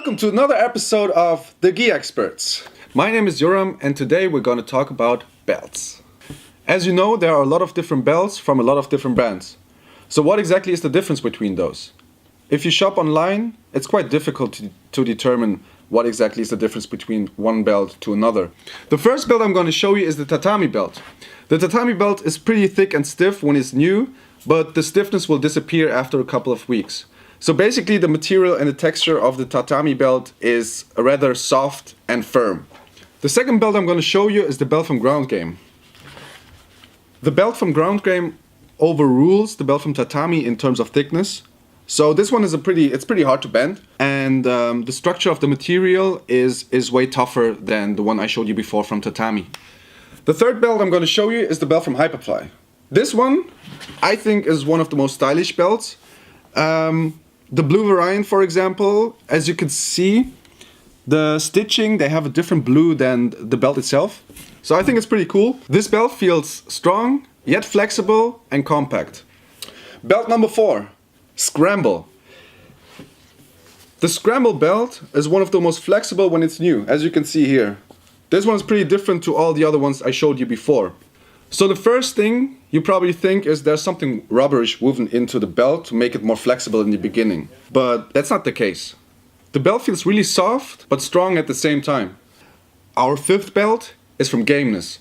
Welcome to another episode of The Gi Experts. My name is Yoram and today we're going to talk about belts. As you know, there are a lot of different belts from a lot of different brands. So what exactly is the difference between those? If you shop online, it's quite difficult to determine what exactly is the difference between one belt to another. The first belt I'm going to show you is the Tatami Belt. The Tatami Belt is pretty thick and stiff when it's new, but the stiffness will disappear after a couple of weeks. So basically the material and the texture of the Tatami Belt is rather soft and firm. The second belt I'm going to show you is the belt from Ground Game. The belt from Ground Game overrules the belt from Tatami in terms of thickness. So this one is it's pretty hard to bend, and the structure of the material is way tougher than the one I showed you before from Tatami. The third belt I'm going to show you is the belt from Hyperfly. This one I think is one of the most stylish belts. The blue variant, for example, as you can see, the stitching, they have a different blue than the belt itself. So I think it's pretty cool. This belt feels strong, yet flexible and compact. Belt number 4, Scramble. The Scramble belt is one of the most flexible when it's new, as you can see here. This one is pretty different to all the other ones I showed you before. So the first thing you probably think is there's something rubberish woven into the belt to make it more flexible in the beginning. But that's not the case. The belt feels really soft, but strong at the same time. Our fifth belt is from Gameness.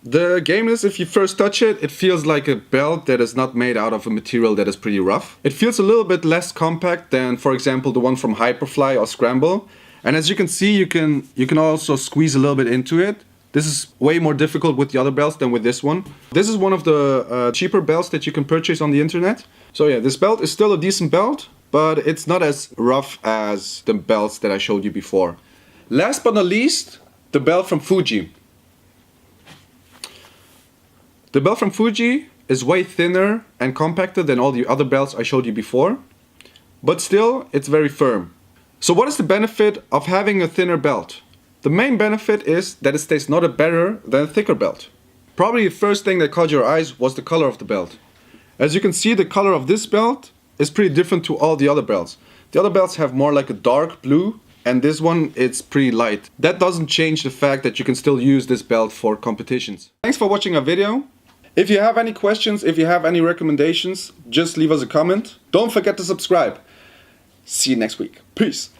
The Gameness, if you first touch it, it feels like a belt that is not made out of a material that is pretty rough. It feels a little bit less compact than, for example, the one from Hyperfly or Scramble. And as you can see, you can also squeeze a little bit into it. This is way more difficult with the other belts than with this one. This is one of the cheaper belts that you can purchase on the internet. So yeah, this belt is still a decent belt, but it's not as rough as the belts that I showed you before. Last but not least, the belt from Fuji. The belt from Fuji is way thinner and compacted than all the other belts I showed you before, but still it's very firm. So what is the benefit of having a thinner belt? The main benefit is that it stays knotted better than a thicker belt. Probably the first thing that caught your eyes was the color of the belt. As you can see, the color of this belt is pretty different to all the other belts. The other belts have more like a dark blue, and this one it's pretty light. That doesn't change the fact that you can still use this belt for competitions. Thanks for watching our video. If you have any questions, if you have any recommendations, just leave us a comment. Don't forget to subscribe. See you next week. Peace.